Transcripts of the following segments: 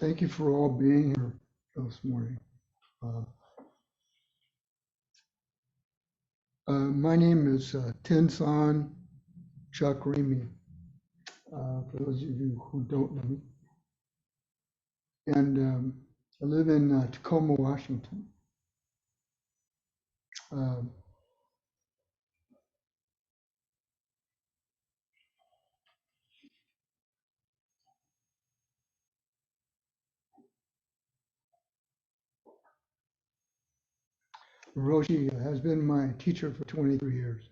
Thank you for all being here this morning. Uh, my name is Tensan Chuck Ramey, for those of you who don't know me. And I live in Tacoma, Washington. Um Roshi has been my teacher for 23 years.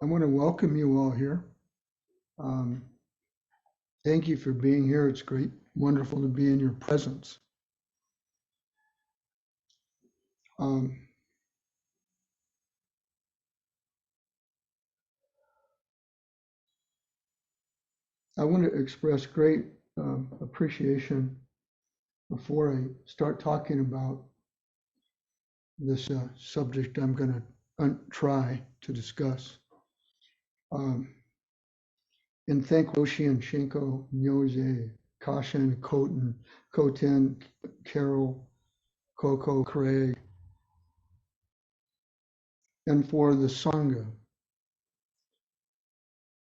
I want to welcome you all here. Um, Thank you for being here. It's great, wonderful to be in your presence. Um, I want to express great appreciation before I start talking about this subject I'm going to try to discuss. Um, and thank Roshi and Shinko, Nyoze, Kashin, Koten, Koten, Carol, Coco, Craig, and for the Sangha.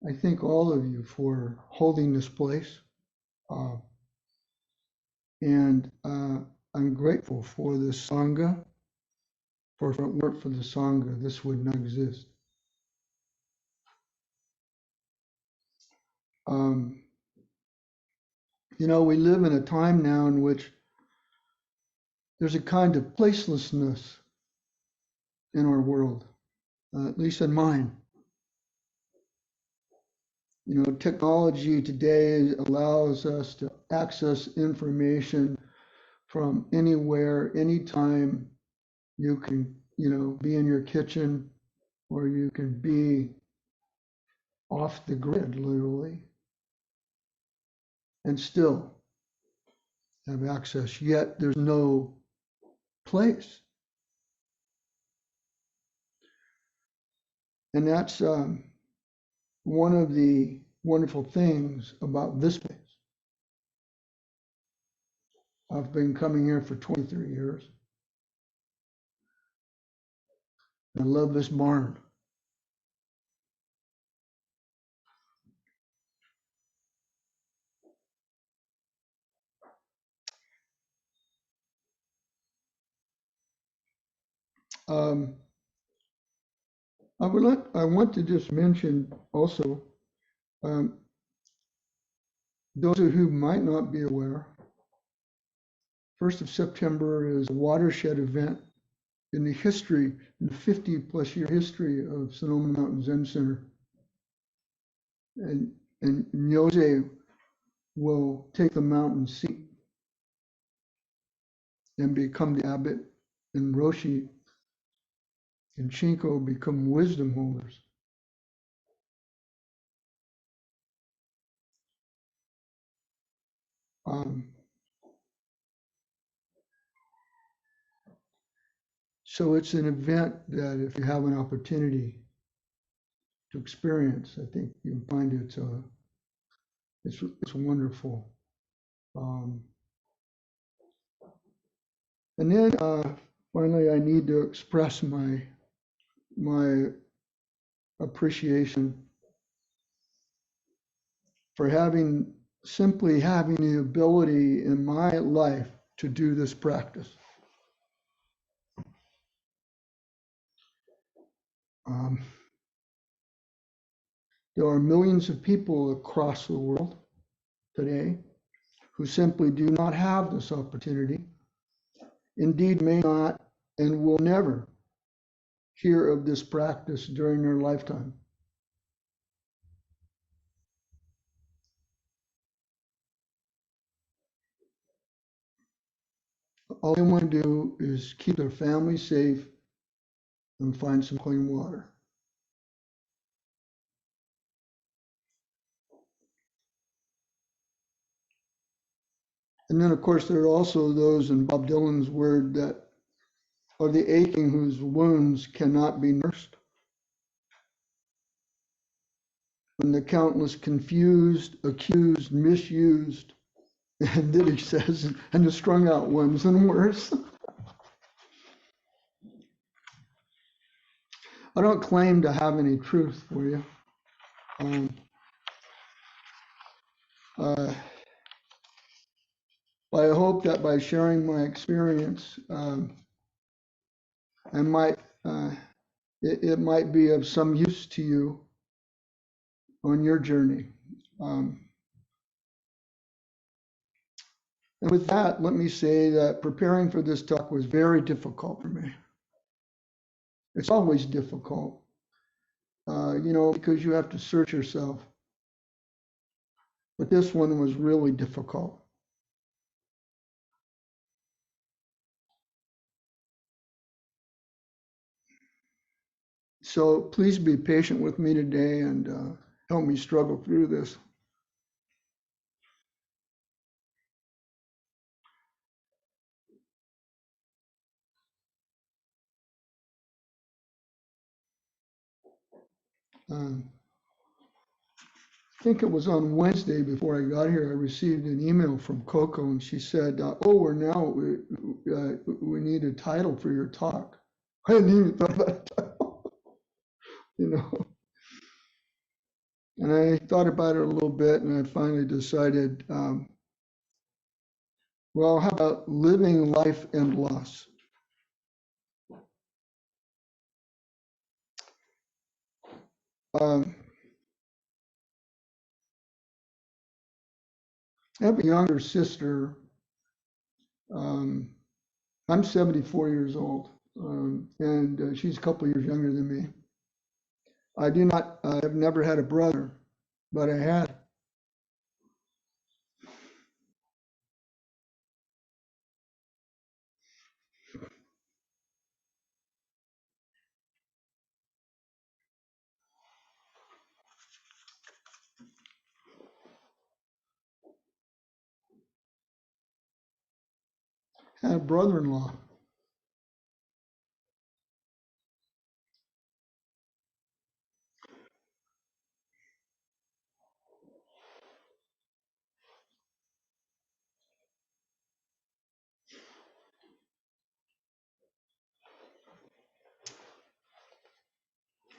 I thank all of you for holding this place. Uh, and I'm grateful for the Sangha. For if it weren't for the Sangha, this would not exist. Um, you know, we live in a time now in which there's a kind of placelessness in our world, at least in mine. You know, technology today allows us to access information from anywhere, anytime. You can, be in your kitchen, or you can be off the grid, literally, and still have access. Yet there's no place. And that's one of the wonderful things about this place. I've been coming here for 23 years. I love this barn. Um, I want to just mention also, um, those of you who might not be aware, 1st of September is a watershed event in the 50 plus year history of Sonoma Mountain Zen Center. And Nyoze will take the mountain seat and become the abbot, and Roshi and Shinko become wisdom holders. So it's an event that if you have an opportunity to experience, I think you'll find it's wonderful. And then finally, I need to express my appreciation for simply having the ability in my life to do this practice. There are millions of people across the world today who simply do not have this opportunity, indeed may not and will never hear of this practice during their lifetime. All they want to do is keep their family safe and find some clean water. And then, of course, there are also those, in Bob Dylan's word, that or the aching whose wounds cannot be nursed. When the countless confused, accused, misused, and then he says, and the strung out ones and worse. I don't claim to have any truth for you. But I hope that by sharing my experience, I might it might be of some use to you on your journey. And with that, let me say that preparing for this talk was very difficult for me. It's always difficult, because you have to search yourself. But this one was really difficult. So please be patient with me today and help me struggle through this. I think it was on Wednesday before I got here, I received an email from Coco, and she said, we need a title for your talk. I hadn't even thought about a title, And I thought about it a little bit, and I finally decided, how about living life and loss? I have a younger sister. I'm 74 years old, and she's a couple years younger than me. I've never had a brother, but I had. Had a brother-in-law.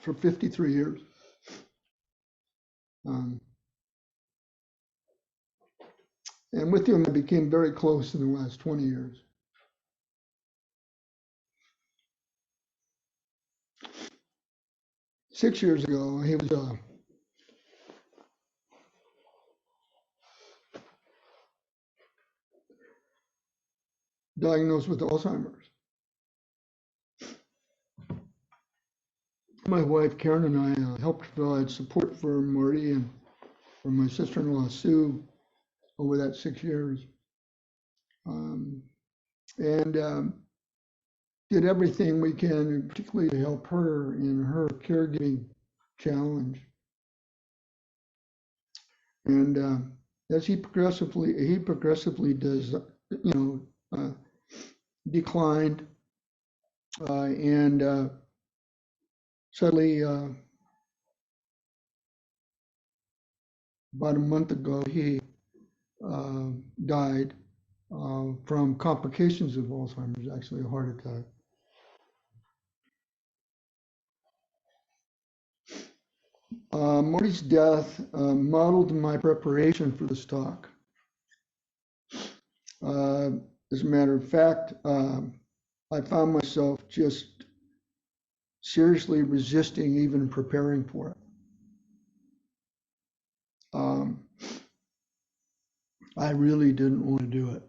For 53 years. And with him, I became very close in the last 20 years. Six years ago, he was diagnosed with Alzheimer's. My wife, Karen, and I helped provide support for Marty and for my sister-in-law, Sue, over that 6 years. And did everything we can, particularly to help her in her caregiving challenge. And as he progressively does, declined, and sadly, about a month ago, he died from complications of Alzheimer's, actually a heart attack. Marty's death modeled my preparation for this talk. As a matter of fact, I found myself just seriously resisting even preparing for it. I really didn't want to do it.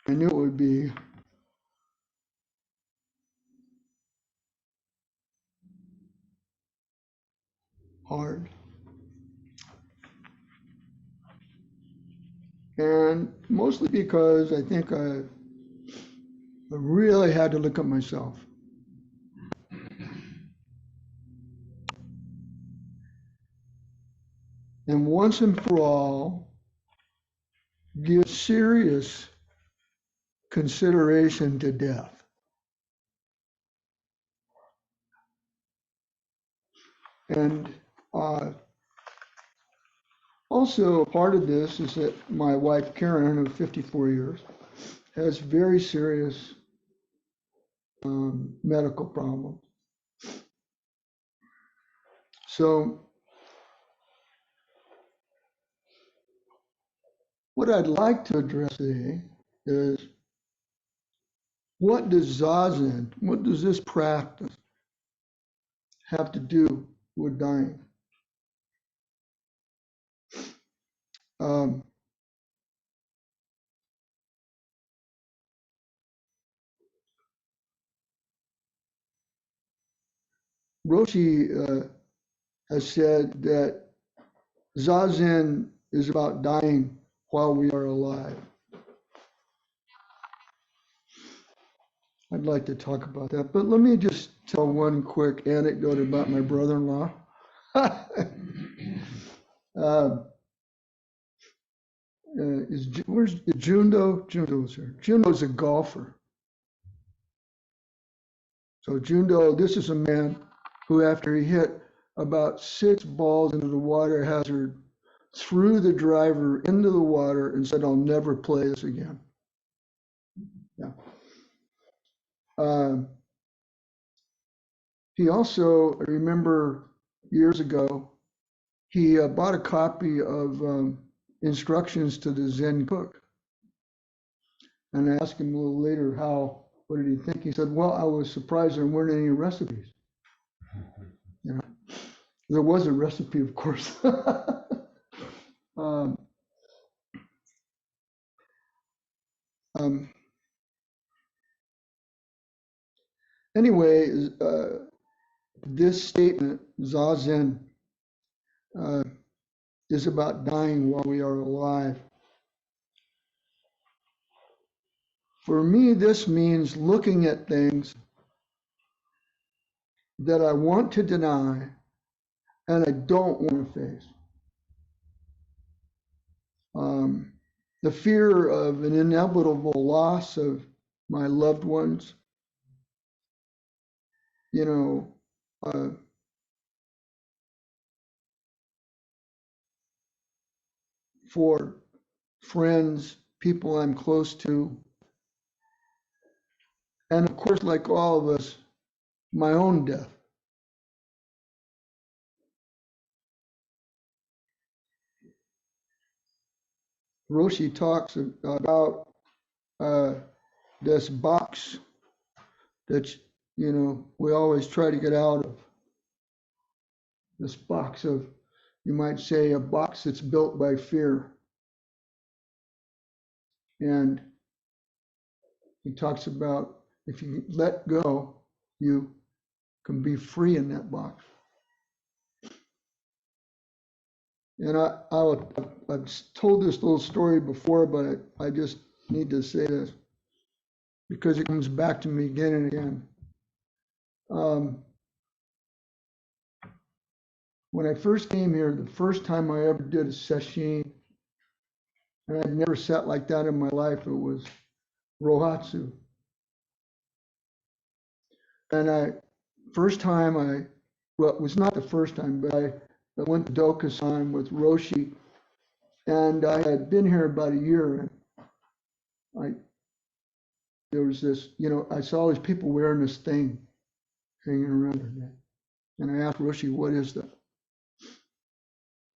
I knew it would be hard. And mostly because I think I really had to look at myself. And once and for all, give serious consideration to death. And also, part of this is that my wife, Karen, of 54 years, has very serious medical problems. So what I'd like to address today is, what does Zazen, what does this practice have to do with dying? Um, Roshi has said that Zazen is about dying while we are alive. I'd like to talk about that, but let me just tell one quick anecdote about my brother-in-law. Where's Jundo? Jundo's here. Jundo's a golfer. So Jundo, this is a man who, after he hit about 6 balls into the water hazard, threw the driver into the water and said, "I'll never play this again." Yeah. He also, I remember years ago, he bought a copy of Instructions to the Zen Cook. And I asked him a little later what did he think? He said, "Well, I was surprised there weren't any recipes." You know, there was a recipe, of course. um, anyway, this statement, Zazen, is about dying while we are alive. For me, this means looking at things that I want to deny and I don't want to face. The fear of an inevitable loss of my loved ones, you know, for friends, people I'm close to, and of course, like all of us, my own death. Roshi talks about this box that, you know, we always try to get out of. This box of, you might say, a box that's built by fear. And he talks about, if you let go, you can be free in that box. And I've told this little story before, but I just need to say this because it comes back to me again and again. When I first came here, the first time I ever did a sesshin, and I'd never sat like that in my life, it was Rohatsu. And well, it was not the first time, but I went to Dokusan with Roshi, and I had been here about a year, and there was this, you know, I saw all these people wearing this thing hanging around their neck. And I asked Roshi, "What is that?"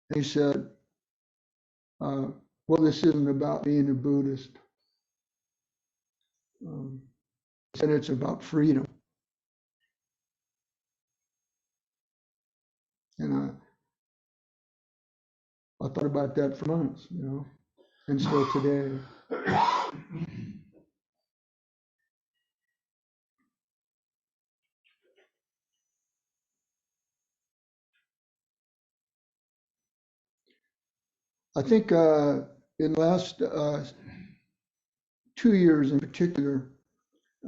And he said, "Well, this isn't about being a Buddhist." He said, "It's about freedom." And I thought about that for months, you know, and still today. I think in the last 2 years in particular,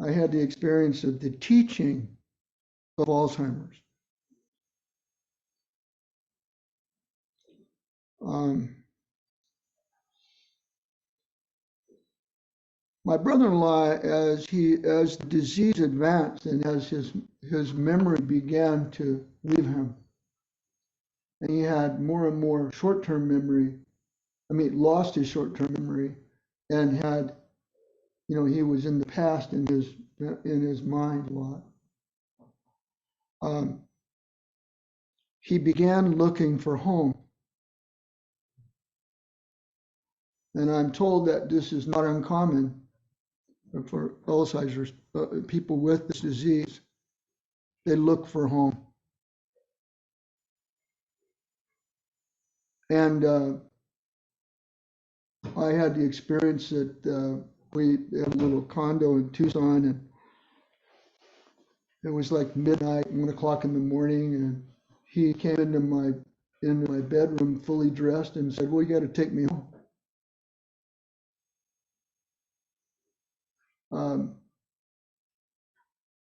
I had the experience of the teaching of Alzheimer's. My brother-in-law, as the disease advanced and as his memory began to leave him, and he had more and more short-term memory. I mean, lost his short-term memory, and had, he was in the past in his mind a lot. He began looking for home. And I'm told that this is not uncommon for Alzheimer's, people with this disease. They look for home. And I had the experience that we had a little condo in Tucson, and it was like midnight, 1 o'clock in the morning, and he came into my bedroom fully dressed and said, "Well, you got to take me home."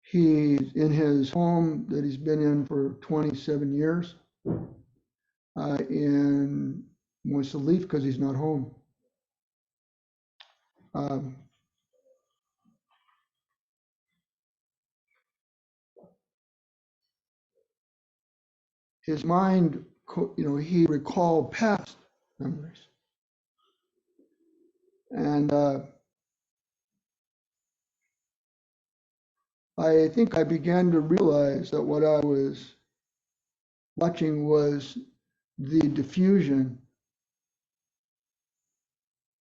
He's in his home that he's been in for 27 years, and wants to leave because he's not home. His mind, he recalled past memories. And I think I began to realize that what I was watching was the diffusion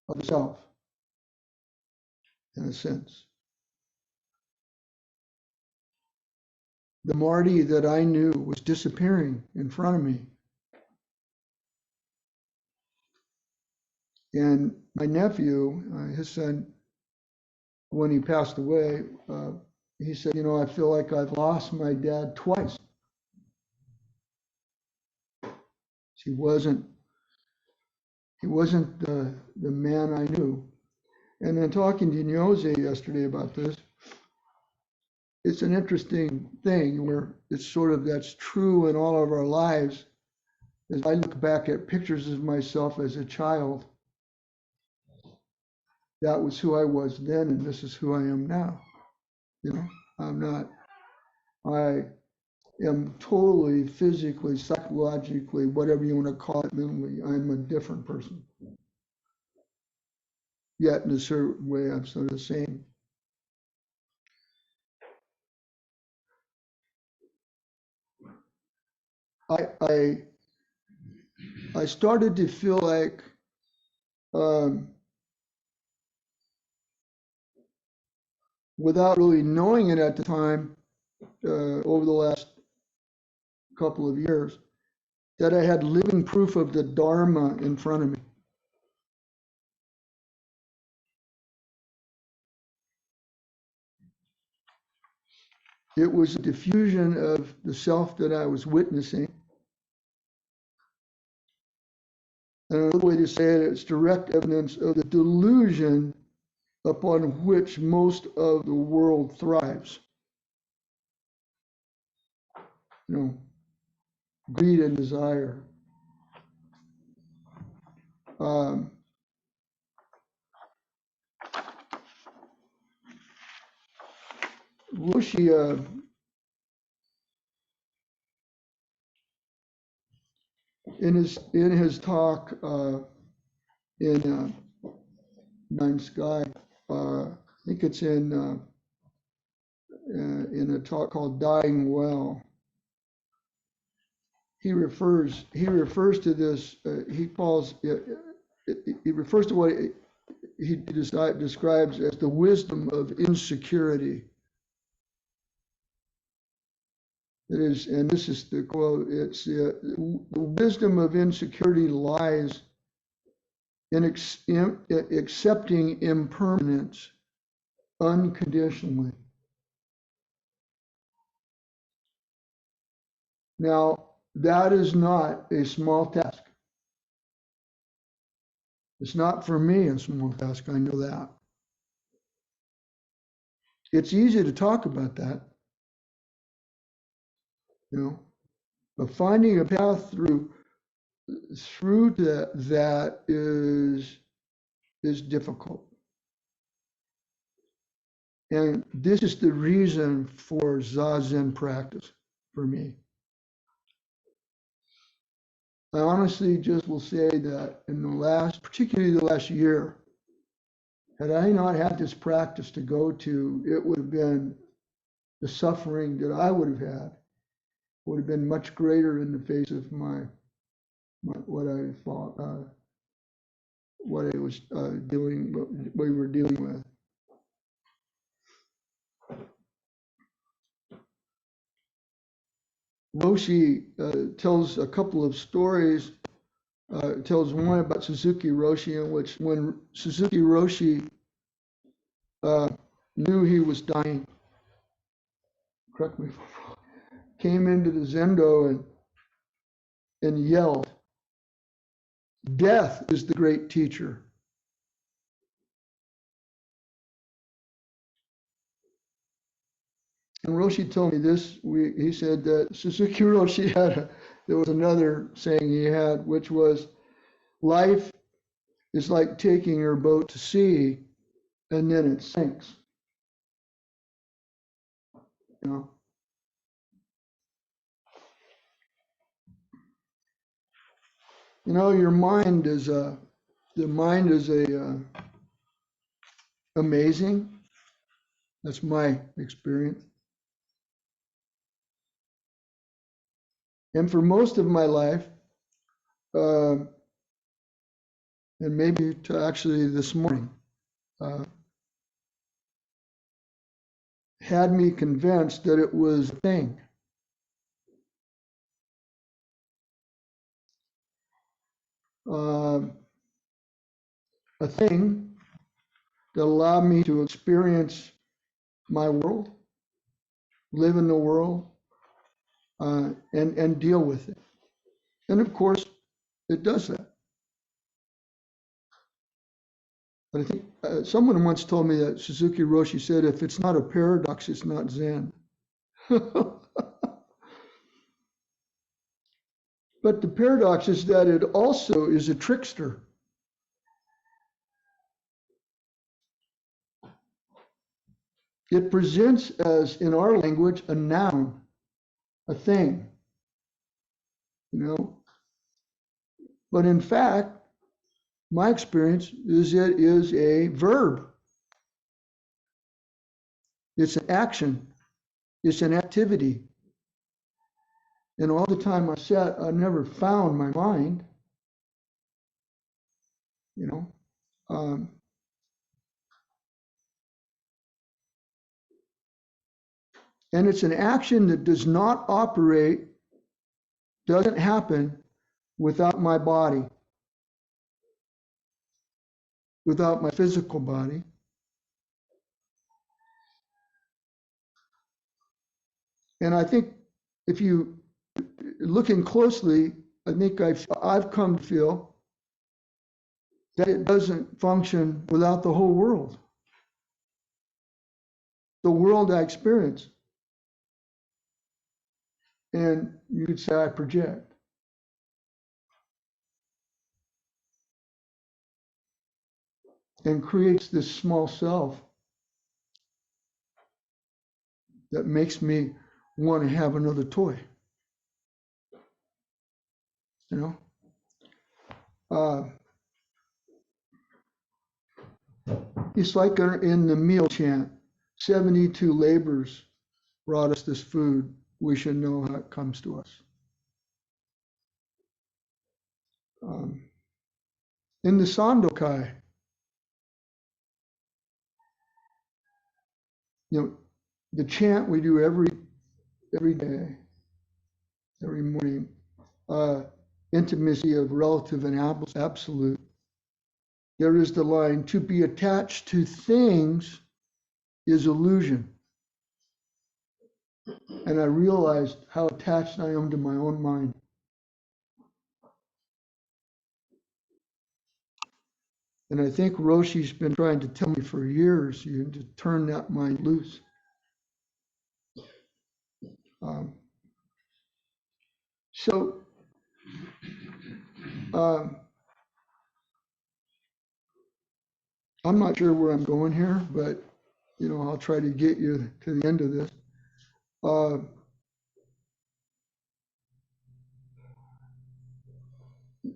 of the self, in a sense. The Marty that I knew was disappearing in front of me. And my nephew, his son, when he passed away, he said, "I feel like I've lost my dad twice." He wasn't the man I knew. And then talking to Nyoze yesterday about this, it's an interesting thing where it's sort of that's true in all of our lives. As I look back at pictures of myself as a child, that was who I was then, and this is who I am now. I am totally physically, psychologically, whatever you want to call it, mentally, I'm a different person. Yet in a certain way, I'm sort of the same. I started to feel like without really knowing it at the time, over the last couple of years, that I had living proof of the Dharma in front of me. It was a diffusion of the self that I was witnessing. And another way to say it, it's direct evidence of the delusion upon which most of the world thrives. Greed and desire. Roshi, in his talk in Nine Sky, I think it's in a talk called "Dying Well." He refers to this. He refers to what he describes as the wisdom of insecurity. It is, and this is the quote. It's the wisdom of insecurity lies in accepting impermanence unconditionally. Now, that is not a small task. It's not for me a small task, I know that. It's easy to talk about that, but finding a path through that is difficult. And this is the reason for Zazen practice for me. I honestly just will say that in the last, particularly the last year, had I not had this practice to go to, it would have been the suffering that I would have had would have been much greater in the face of what I thought, what I was doing, what we were dealing with. Roshi tells a couple of stories. Tells one about Suzuki Roshi, in which when Suzuki Roshi knew he was dying, correct me if I'm wrong, came into the Zendo and yelled, "Death is the great teacher." And Roshi told me this. He said that Suzuki Roshi there was another saying he had, which was, life is like taking your boat to sea and then it sinks. You know? You know, your mind is the mind is amazing. That's my experience. And for most of my life, and maybe to actually this morning, had me convinced that it was a thing. A thing that allowed me to experience my world, live in the world, and deal with it. And of course, it does that. But I think someone once told me that Suzuki Roshi said, if it's not a paradox, it's not Zen. But the paradox is that it also is a trickster. It presents as, in our language, a noun, a thing, you know. But in fact, my experience is it is a verb. It's an action. It's an activity. And all the time I sat, I never found my mind, you know. And it's an action that does not operate, doesn't happen without my body, without my physical body. And I think if you looking closely, I think I've come to feel that it doesn't function without the whole world. The world I experience. And you could say I project. And creates this small self that makes me want to have another toy. You know? It's like in the meal chant, 72 labors brought us this food. We should know how it comes to us. In the Sandokai, you know, the chant we do every day, every morning, intimacy of relative and absolute. There is the line, to be attached to things is illusion. And I realized how attached I am to my own mind. And I think Roshi's been trying to tell me for years, you need to turn that mind loose. So I'm not sure where I'm going here, but I'll try to get you to the end of this.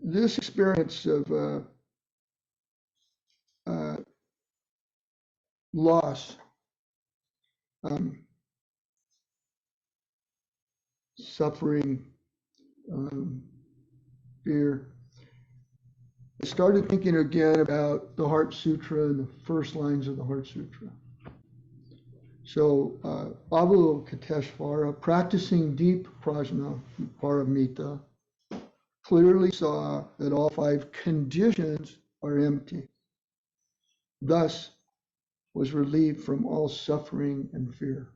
This experience of loss, suffering, fear. I started thinking again about the Heart Sutra and the first lines of the Heart Sutra. So, Avalokiteshvara, practicing deep prajna paramita, clearly saw that all 5 conditions are empty. Thus was relieved from all suffering and fear.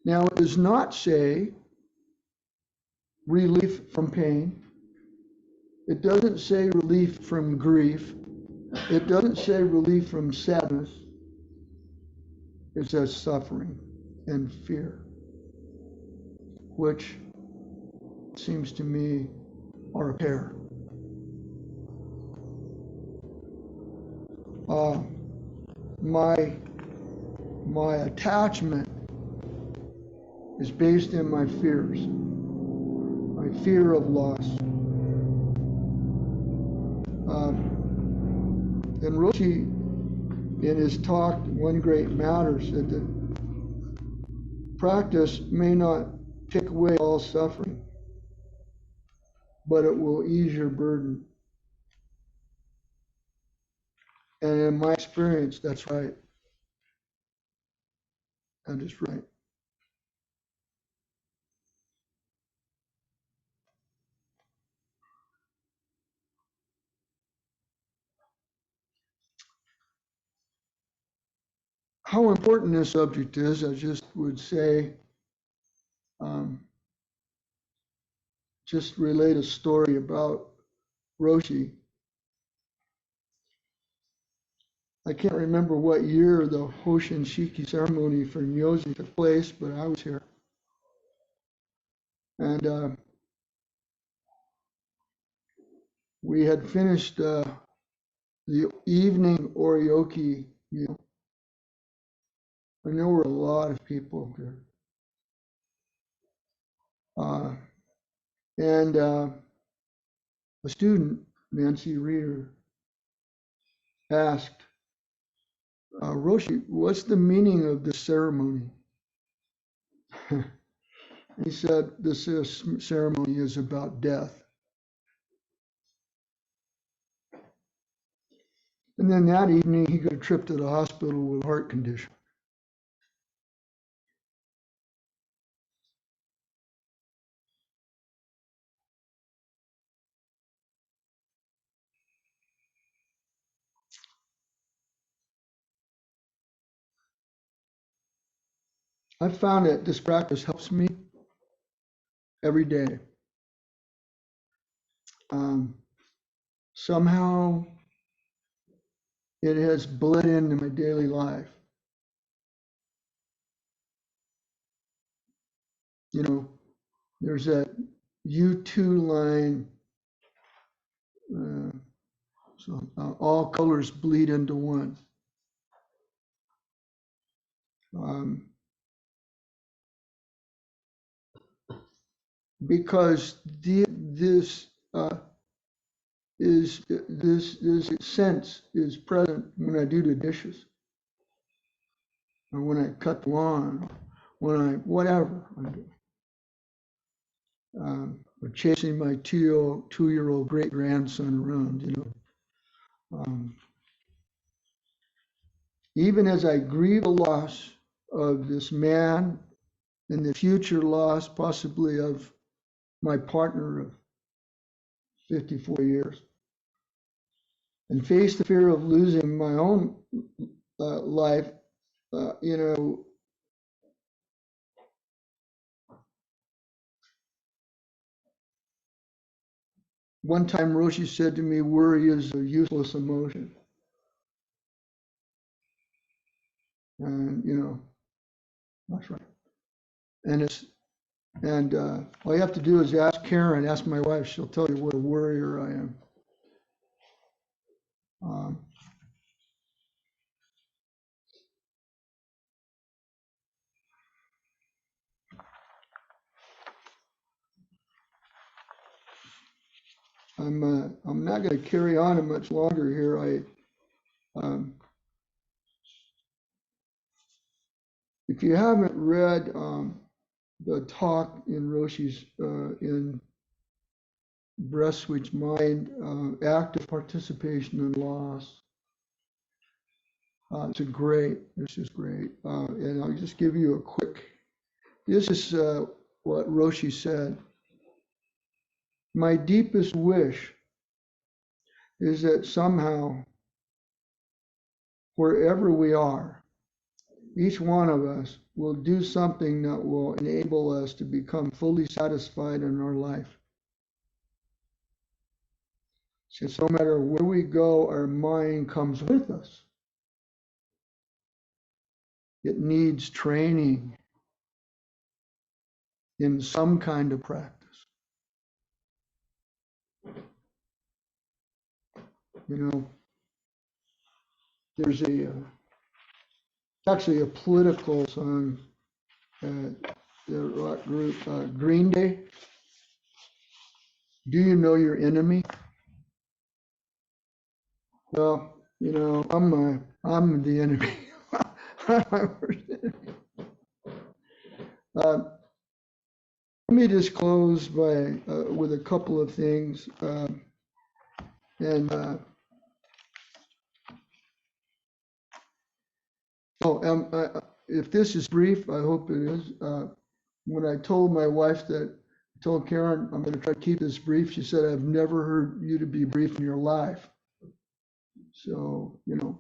Now, it does not say relief from pain. It doesn't say relief from grief. It doesn't say relief from sadness. It says suffering and fear, which seems to me are a pair. My attachment is based in my fears, my fear of loss. And Roshi, in his talk, One Great Matter, said that practice may not take away all suffering, but it will ease your burden. And in my experience, that's right. That is right. How important this subject is, I just would say, just relate a story about Roshi. I can't remember what year the Hoshin Shiki ceremony for Nyozi took place, but I was here. And we had finished the evening oryoki meal. And there were a lot of people there. And a student, Nancy Reeder, asked, Roshi, what's the meaning of this ceremony? He said, this ceremony is about death. And then that evening, he got a trip to the hospital with a heart condition. I found that this practice helps me every day. Somehow it has bled into my daily life. There's that U2 line, so all colors bleed into one. Because this sense is present when I do the dishes, or when I cut the lawn, or whatever I do. Or chasing my two-year-old great-grandson around, Even as I grieve the loss of this man and the future loss possibly of my partner of 54 years, and face the fear of losing my own life, one time Roshi said to me, worry is a useless emotion. And, that's right. And all you have to do is ask Karen, ask my wife, she'll tell you what a worrier I am. I'm not going to carry on much longer here. If you haven't read the talk in Roshi's in Breath Switch Mind, active participation and loss, this is great. And I'll just give you a quick, this is what Roshi said. My deepest wish is that somehow, wherever we are, each one of us will do something that will enable us to become fully satisfied in our life. Since no matter where we go, our mind comes with us. It needs training in some kind of practice. You know, there's actually a political song, the rock group Green Day. Do you know your enemy? Well, you know, I'm the enemy. I'm my worst enemy. Let me just close by with a couple of things, if this is brief, I hope it is. When I told my wife told Karen, I'm going to try to keep this brief, she said, I've never heard you to be brief in your life. So, you know,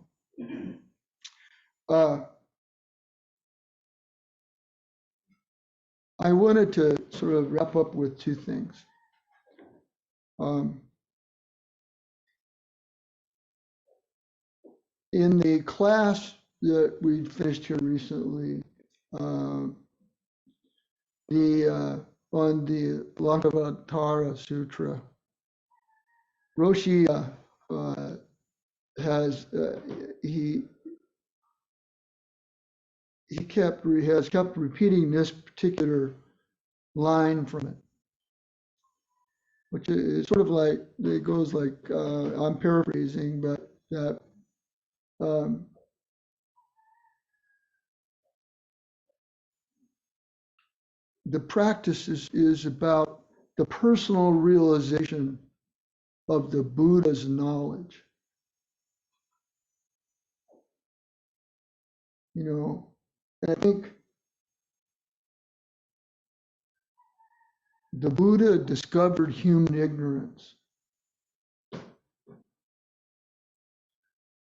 I wanted to sort of wrap up with two things. In the class that we finished here recently, on the Lankavatara Sutra, Roshi has kept repeating this particular line from it, which is sort of like, it goes like, I'm paraphrasing, but that the practice is about the personal realization of the Buddha's knowledge. You know, and I think the Buddha discovered human ignorance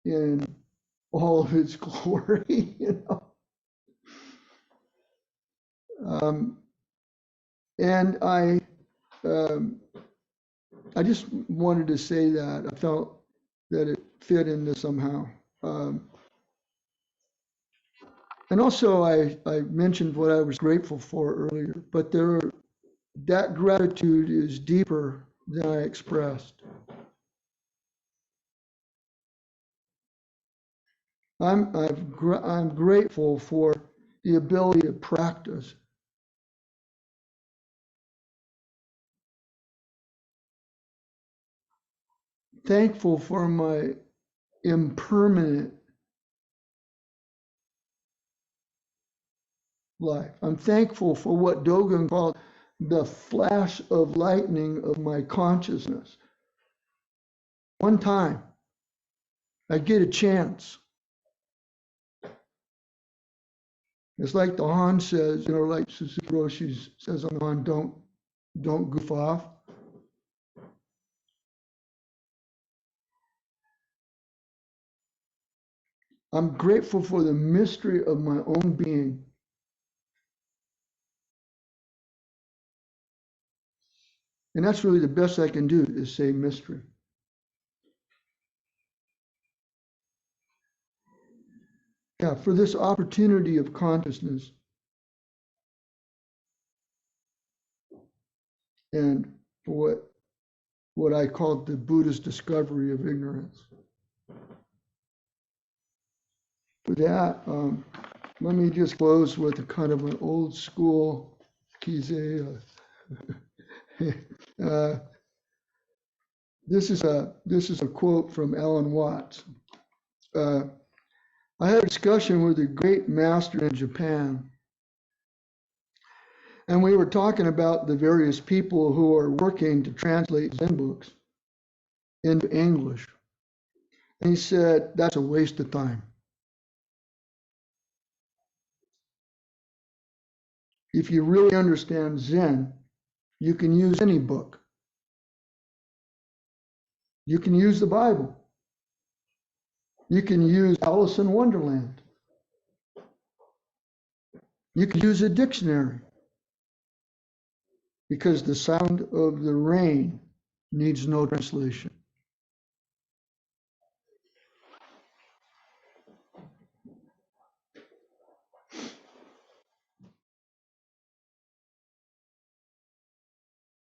in all of its glory, you know. And I just wanted to say that. I felt that it fit into somehow. And also, I mentioned what I was grateful for earlier, but that gratitude is deeper than I expressed. I'm grateful for the ability to practice. Thankful for my impermanent life. I'm thankful for what Dogen called the flash of lightning of my consciousness. One time, I get a chance. It's like the Han says, you know, like Suzuki Roshi says on the Han, don't goof off. I'm grateful for the mystery of my own being. And that's really the best I can do, is say mystery. Yeah, for this opportunity of consciousness and for what I call the Buddha's discovery of ignorance. With that, let me just close with a kind of an old school Kize. This is a quote from Alan Watts. I had a discussion with a great master in Japan, and we were talking about the various people who are working to translate Zen books into English. And he said, that's a waste of time. If you really understand Zen, you can use any book. You can use the Bible. You can use Alice in Wonderland. You can use a dictionary, because the sound of the rain needs no translation.